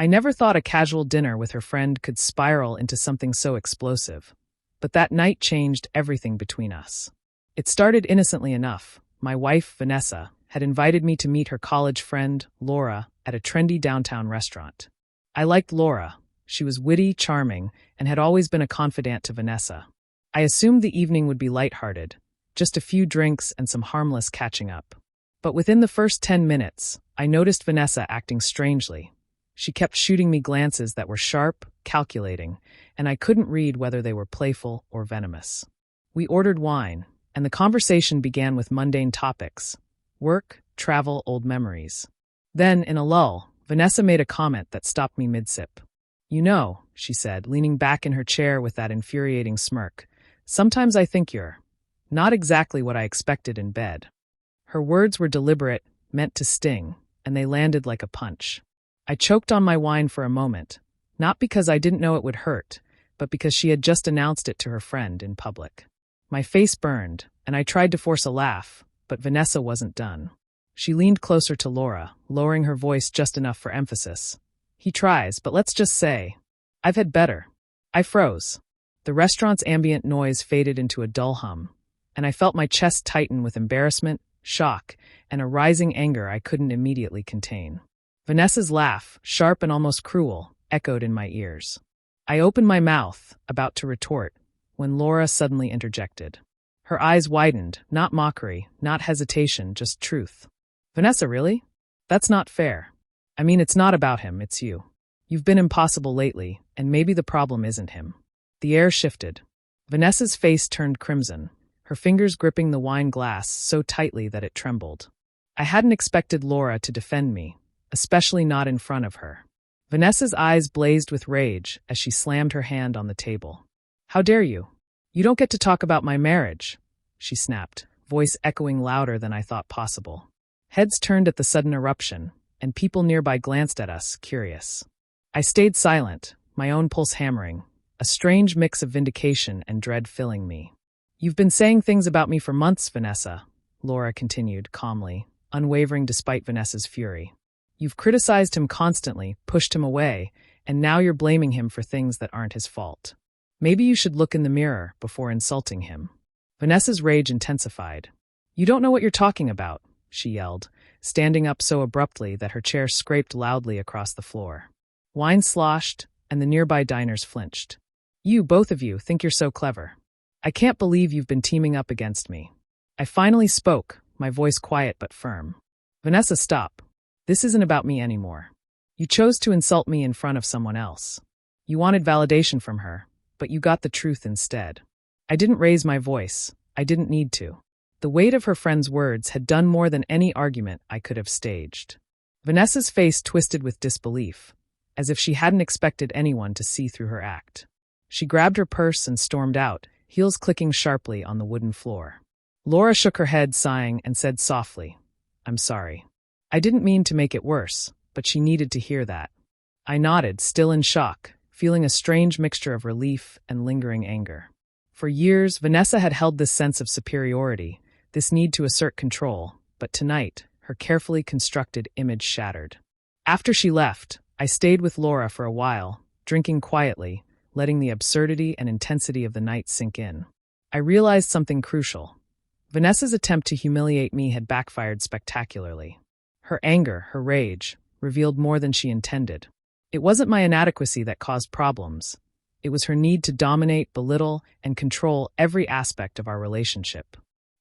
I never thought a casual dinner with her friend could spiral into something so explosive. But that night changed everything between us. It started innocently enough. My wife, Vanessa, had invited me to meet her college friend, Laura, at a trendy downtown restaurant. I liked Laura. She was witty, charming, and had always been a confidant to Vanessa. I assumed the evening would be lighthearted, just a few drinks and some harmless catching up. But within the first 10 minutes, I noticed Vanessa acting strangely. She kept shooting me glances that were sharp, calculating, and I couldn't read whether they were playful or venomous. We ordered wine, and the conversation began with mundane topics: work, travel, old memories. Then, in a lull, Vanessa made a comment that stopped me mid-sip. "You know," she said, leaning back in her chair with that infuriating smirk, "sometimes I think you're not exactly what I expected in bed." Her words were deliberate, meant to sting, and they landed like a punch. I choked on my wine for a moment, not because I didn't know it would hurt, but because she had just announced it to her friend in public. My face burned, and I tried to force a laugh, but Vanessa wasn't done. She leaned closer to Laura, lowering her voice just enough for emphasis. "He tries, but let's just say, I've had better." I froze. The restaurant's ambient noise faded into a dull hum, and I felt my chest tighten with embarrassment, shock, and a rising anger I couldn't immediately contain. Vanessa's laugh, sharp and almost cruel, echoed in my ears. I opened my mouth, about to retort, when Laura suddenly interjected. Her eyes widened, not mockery, not hesitation, just truth. "Vanessa, really? That's not fair. I mean, it's not about him, it's you. You've been impossible lately, and maybe the problem isn't him." The air shifted. Vanessa's face turned crimson, her fingers gripping the wine glass so tightly that it trembled. I hadn't expected Laura to defend me, especially not in front of her. Vanessa's eyes blazed with rage as she slammed her hand on the table. "How dare you? You don't get to talk about my marriage," she snapped, voice echoing louder than I thought possible. Heads turned at the sudden eruption, and people nearby glanced at us, curious. I stayed silent, my own pulse hammering, a strange mix of vindication and dread filling me. "You've been saying things about me for months, Vanessa," Laura continued, calmly, unwavering despite Vanessa's fury. "You've criticized him constantly, pushed him away, and now you're blaming him for things that aren't his fault. Maybe you should look in the mirror before insulting him." Vanessa's rage intensified. "You don't know what you're talking about," she yelled, standing up so abruptly that her chair scraped loudly across the floor. Wine sloshed, and the nearby diners flinched. "You, both of you, think you're so clever. I can't believe you've been teaming up against me." I finally spoke, my voice quiet but firm. "Vanessa, stop. This isn't about me anymore. You chose to insult me in front of someone else. You wanted validation from her, but you got the truth instead. I didn't raise my voice. I didn't need to." The weight of her friend's words had done more than any argument I could have staged. Vanessa's face twisted with disbelief, as if she hadn't expected anyone to see through her act. She grabbed her purse and stormed out, heels clicking sharply on the wooden floor. Laura shook her head, sighing, and said softly, "I'm sorry. I didn't mean to make it worse, but she needed to hear that." I nodded, still in shock, feeling a strange mixture of relief and lingering anger. For years, Vanessa had held this sense of superiority, this need to assert control, but tonight, her carefully constructed image shattered. After she left, I stayed with Laura for a while, drinking quietly, letting the absurdity and intensity of the night sink in. I realized something crucial. Vanessa's attempt to humiliate me had backfired spectacularly. Her anger, her rage, revealed more than she intended. It wasn't my inadequacy that caused problems. It was her need to dominate, belittle, and control every aspect of our relationship.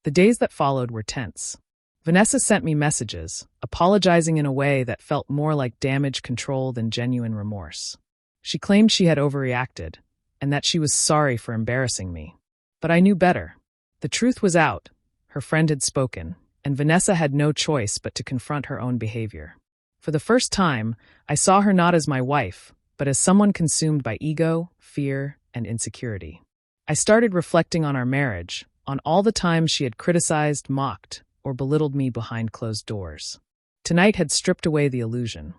The days that followed were tense. Vanessa sent me messages, apologizing in a way that felt more like damage control than genuine remorse. She claimed she had overreacted, and that she was sorry for embarrassing me. But I knew better. The truth was out. Her friend had spoken, and Vanessa had no choice but to confront her own behavior. For the first time, I saw her not as my wife, but as someone consumed by ego, fear, and insecurity. I started reflecting on our marriage, on all the times she had criticized, mocked, or belittled me behind closed doors. Tonight had stripped away the illusion.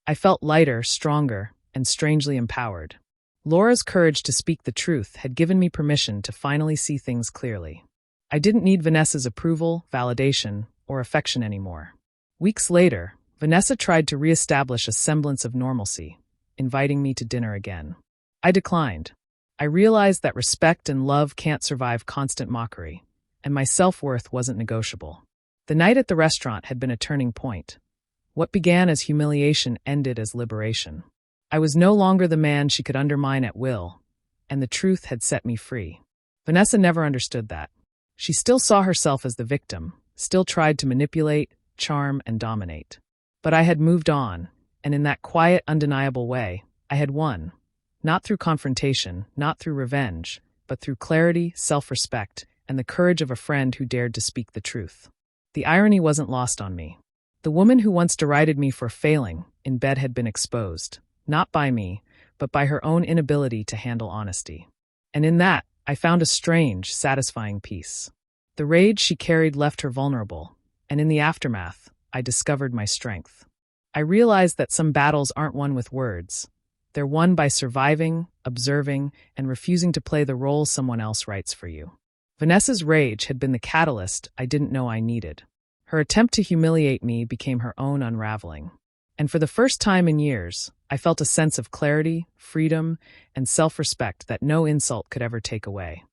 I felt lighter, stronger, and strangely empowered. Laura's courage to speak the truth had given me permission to finally see things clearly. I didn't need Vanessa's approval, validation, or affection anymore. Weeks later, Vanessa tried to reestablish a semblance of normalcy, inviting me to dinner again. I declined. I realized that respect and love can't survive constant mockery, and my self-worth wasn't negotiable. The night at the restaurant had been a turning point. What began as humiliation ended as liberation. I was no longer the man she could undermine at will, and the truth had set me free. Vanessa never understood that. She still saw herself as the victim, still tried to manipulate, charm, and dominate. But I had moved on, and in that quiet, undeniable way, I had won. Not through confrontation, not through revenge, but through clarity, self-respect, and the courage of a friend who dared to speak the truth. The irony wasn't lost on me. The woman who once derided me for failing in bed had been exposed, not by me, but by her own inability to handle honesty. And in that, I found a strange, satisfying peace. The rage she carried left her vulnerable, and in the aftermath, I discovered my strength. I realized that some battles aren't won with words. They're won by surviving, observing, and refusing to play the role someone else writes for you. Vanessa's rage had been the catalyst I didn't know I needed. Her attempt to humiliate me became her own unraveling. And for the first time in years, I felt a sense of clarity, freedom, and self-respect that no insult could ever take away.